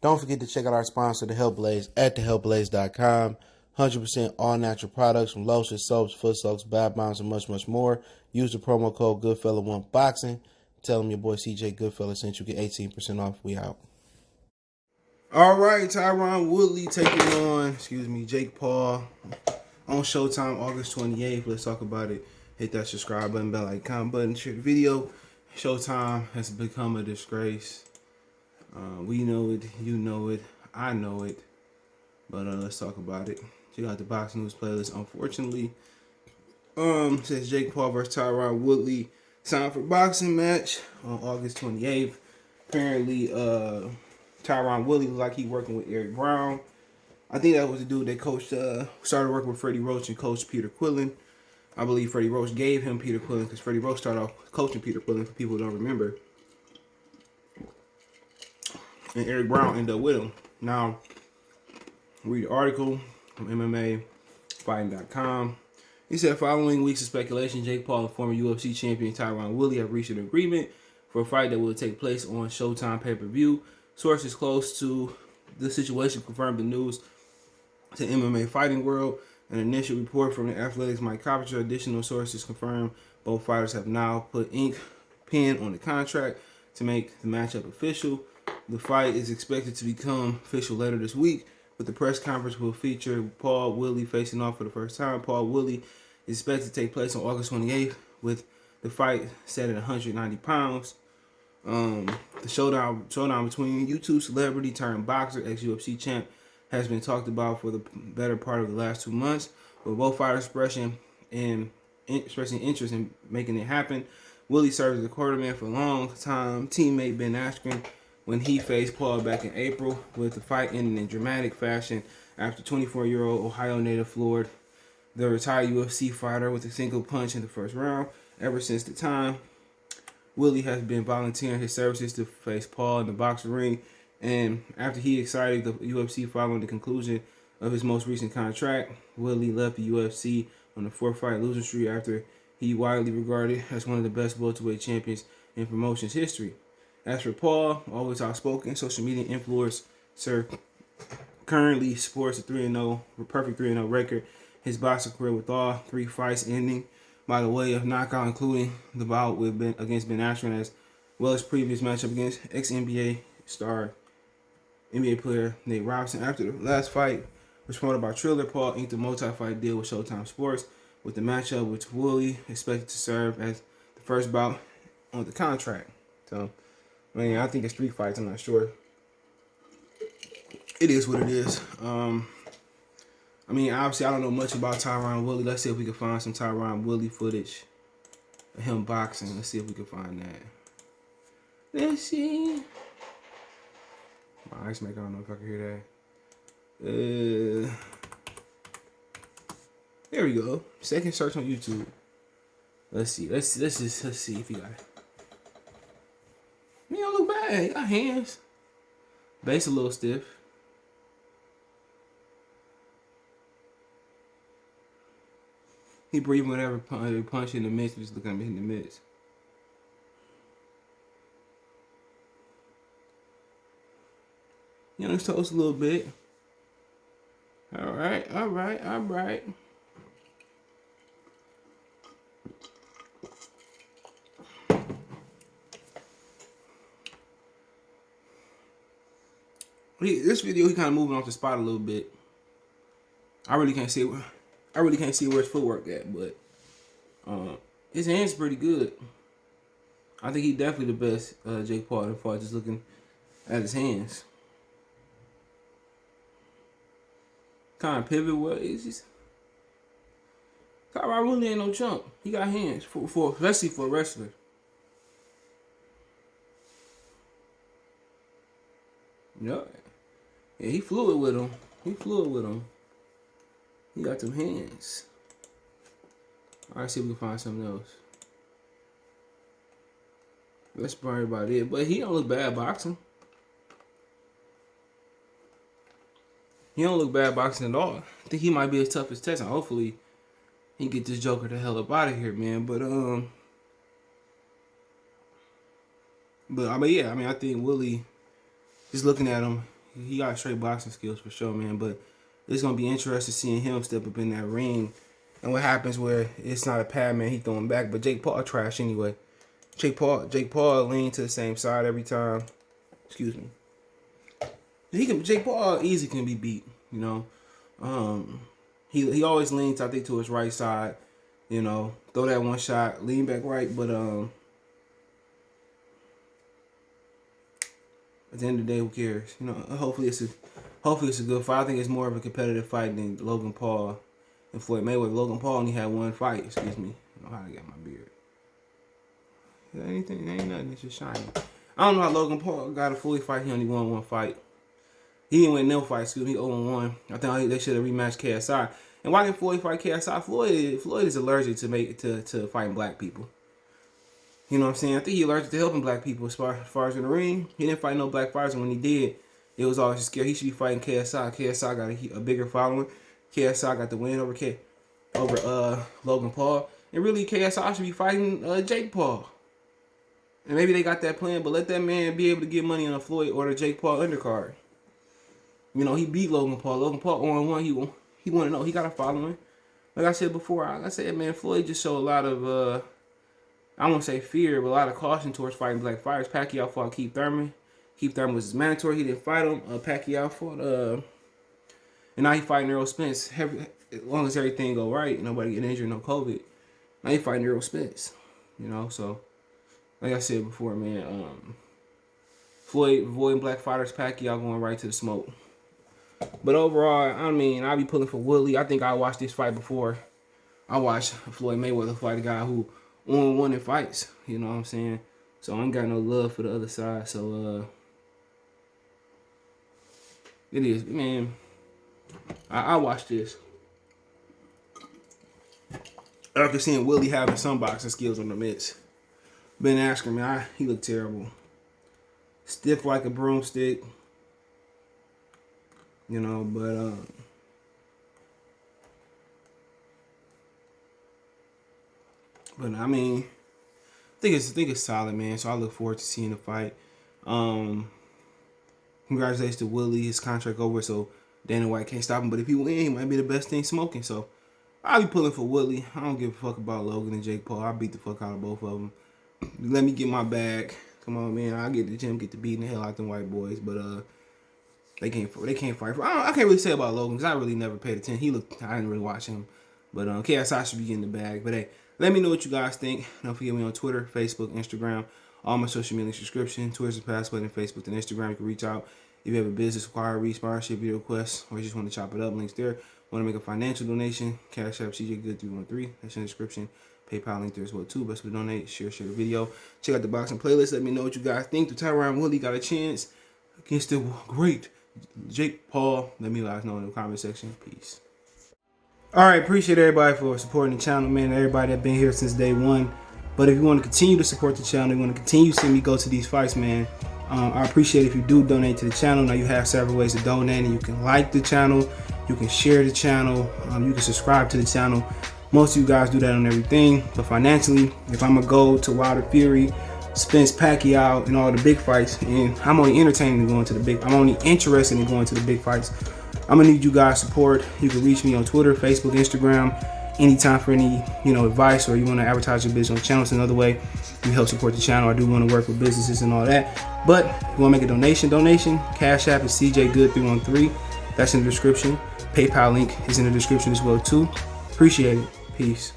Don't forget to check out our sponsor, The Health Blaze, at thehealthblaze.com. 100% all natural products from lotions, soaps, foot soaks, bath bombs, and much, much more. Use the promo code Goodfella1Boxing. Tell them your boy CJ Goodfella sent you. Get 18% off. We out. All right, Tyron Woodley taking on, Jake Paul on Showtime August 28th. Let's talk about it. Hit that subscribe button, bell icon button, share the video. Showtime has become a disgrace. We know it, you know it, I know it. But let's talk about it. Check out the boxing news playlist. Unfortunately, says Jake Paul versus Tyron Woodley signed for boxing match on August 28th. Apparently, Tyron Woodley looked like he working with Eric Brown. I think that was the dude that coached, started working with Freddie Roach and coached Peter Quillen. I believe Freddie Roach gave him Peter Quillen because Freddie Roach started off coaching Peter Quillen, for people who don't remember. And Eric Brown ended up with him. Now, read the article from MMAfighting.com. He said, following weeks of speculation, Jake Paul and former UFC champion Tyron Woodley have reached an agreement for a fight that will take place on Showtime pay-per-view. Sources close to the situation confirmed the news to MMA Fighting World. An initial report from the Athletics' Mike Coppinger. Additional sources confirm both fighters have now put pen on the contract to make the matchup official. The fight is expected to become official later this week, but the press conference will feature Paul Woodley facing off for the first time. Paul Woodley is expected to take place on August 28th, with the fight set at 190 pounds. The showdown between YouTube celebrity turned boxer, ex-UFC champ, has been talked about for the better part of the last 2 months, with both fighters expressing interest in making it happen. Woodley served as a quarterman for a long time. Teammate Ben Askren when he faced Paul back in April, with the fight ending in dramatic fashion after 24-year-old Ohio native floored the retired UFC fighter with a single punch in the first round. Ever since the time, Woodley has been volunteering his services to face Paul in the boxing ring, and after he excited the UFC following the conclusion of his most recent contract, Woodley left the UFC on a 4-fight losing streak after he widely regarded as one of the best welterweight champions in promotion's history. As for Paul, always outspoken social media influencer, currently sports a perfect 3-0 record. His boxing career with all 3 fights ending by the way of knockout, including the bout against Ben Askren, as well as previous matchup against ex-NBA star NBA player Nate Robinson. After the last fight was promoted by Triller, Paul inked a multi-fight deal with Showtime Sports, with the matchup with Woodley expected to serve as the first bout on the contract. So, I think it's 3 fights. I'm not sure. It is what it is. Obviously, I don't know much about Tyron Woodley. Let's see if we can find some Tyron Woodley footage of him boxing. Let's see if we can find that. Let's see. My ice maker, I don't know if I can hear that. There we go. Second search on YouTube. Let's see. Let's see if he got it. He don't look bad. He got hands. Base a little stiff. He breathing whatever punch in the midst. Just looking at me in the midst. His toes a little bit. All right. This video, he kind of moving off the spot a little bit. I really can't see where his footwork at, but his hands pretty good. I think he's definitely the best Jake Paul as far as just looking at his hands. Kind of pivot well. Tyron Woodley ain't no chump. He got hands for especially for a wrestler. Yeah, he fluid with him. He got them hands. All right, see if we can find something else. That's probably about it. But he don't look bad boxing. He don't look bad boxing at all. I think he might be his toughest test, and hopefully he can get this Joker the hell up out of here, man. But I think Woodley, just looking at him, he got straight boxing skills for sure, man. But it's gonna be interesting seeing him step up in that ring, and what happens where it's not a pad, man. He throwing back, but Jake Paul trash anyway. Jake Paul lean to the same side every time. Excuse me. Jake Paul easy can be beat, you know. He always leans, I think, to his right side. You know, throw that one shot, lean back right, but at the end of the day, who cares? You know, hopefully it's a good fight. I think it's more of a competitive fight than Logan Paul and Floyd Mayweather. Logan Paul only had one fight. Excuse me. I don't know how to get my beard. Anything, ain't nothing. It's just shiny. I don't know how Logan Paul got a fully fight. He only won one fight. He didn't win no fight. Excuse me. 0-1. I think they should have rematched KSI. And why didn't Floyd fight KSI? Floyd is allergic to fighting black people. You know what I'm saying? I think he's allergic to helping black people as far as in the ring. He didn't fight no black fighters, and when he did, it was always just scared. He should be fighting KSI. KSI got a bigger following. KSI got the win over Logan Paul. And really, KSI should be fighting Jake Paul. And maybe they got that plan, but let that man be able to get money on a Floyd or the Jake Paul undercard. You know, he beat Logan Paul. Logan Paul 0-1. He want to know. He got a following. Like I said before, I said, man, Floyd just showed a lot of I won't say fear, but a lot of caution towards fighting black fighters. Pacquiao fought Keith Thurman. Keith Thurman was his mandatory. He didn't fight him. Pacquiao fought, and now he fighting Errol Spence. As long as everything go right, nobody get injured, no COVID. Now he fighting Errol Spence. You know, so like I said before, man, Floyd avoiding black fighters. Pacquiao going right to the smoke. But overall, I mean, I'll be pulling for Woodley. I think I watched this fight before. I watched Floyd Mayweather fight a guy who won in fights. You know what I'm saying? So I ain't got no love for the other side. So it is, man. I watched this. After seeing Woodley having some boxing skills on the mitts. Ben Askren, man, he looked terrible. Stiff like a broomstick. You know, but I mean, I think it's solid, man. So I look forward to seeing the fight. Congratulations to Woodley. His contract over, so Dana White can't stop him. But if he win, he might be the best thing smoking. So I'll be pulling for Woodley. I don't give a fuck about Logan and Jake Paul. I'll beat the fuck out of both of them. Let me get my bag. Come on, man. I'll get to the gym, get to beating the hell out of them white boys. But they can't fight. I can't really say about Logan because I really never paid attention. I didn't really watch him. But KSI should be getting the bag. But hey, let me know what you guys think. Don't forget me on Twitter, Facebook, Instagram, all my social media subscription. Twitter's the password, and Facebook and Instagram. You can reach out if you have a business inquiry, sponsorship, video requests, or you just want to chop it up. Links there. Want to make a financial donation? Cash App CJ Good 313. That's in the description. PayPal link there as well too. Best way to donate. Share the video. Check out the boxing playlist. Let me know what you guys think. The Tyron Woodley got a chance against the great Jake Paul. Let me guys know in the comment section. Peace. All right, appreciate everybody for supporting the channel, man. Everybody that been here since day one. But if you want to continue to support the channel, you want to continue to see me go to these fights, man, I appreciate if you do donate to the channel. Now you have several ways to donate, and you can like the channel, you can share the channel, you can subscribe to the channel. Most of you guys do that on everything, but financially, if I'm gonna go to Wilder Fury, Spence, Pacquiao, and all the big fights, and I'm only entertaining in going to the big, I'm only interested in going to the big fights, I'm gonna need you guys' support. You can reach me on Twitter, Facebook, Instagram, anytime for any, advice, or you want to advertise your business on the channel. It's another way you help support the channel. I do want to work with businesses and all that. But if you want to make a donation, Cash App is CJ Good 313. That's in the description. PayPal link is in the description as well too. Appreciate it. Peace.